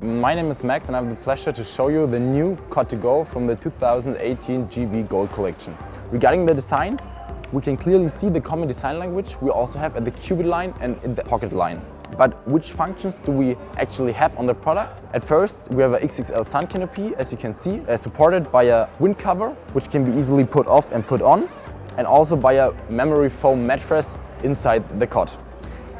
My name is Max and I have the pleasure to show you the new Cot to Go from the 2018 GB Gold collection. Regarding the design, we can clearly see the common design language we also have at the cupid line and in the pocket line. But which functions do we actually have on the product? At first, we have a XXL sun canopy, as you can see, supported by a wind cover, which can be easily put off and put on, and also by a memory foam mattress inside the cot.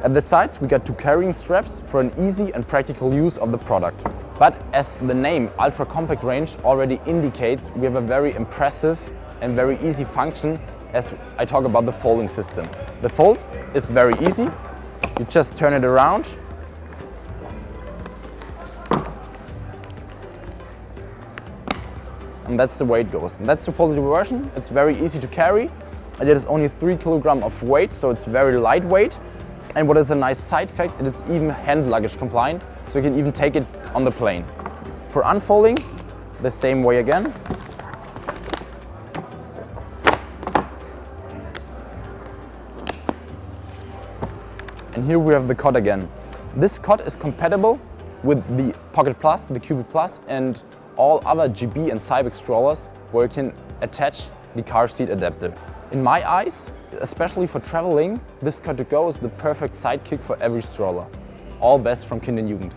At the sides, we got two carrying straps for an easy and practical use of the product. But as the name Ultra Compact Range already indicates, we have a very impressive and very easy function as I talk about the folding system. The fold is very easy. You just turn it around and that's the way it goes. And that's the foldable version. It's very easy to carry. It is only 3 kilograms of weight, so it's very lightweight. And what is a nice side fact, it is even hand luggage compliant, so you can even take it on the plane. For unfolding, the same way again. And here we have the cot again. This cot is compatible with the Pocket Plus, the Cupid Plus, and all other GB and Cybex strollers where you can attach the car seat adapter. In my eyes, especially for traveling, this Cot to Go is the perfect sidekick for every stroller. All best from Kind & Jugend.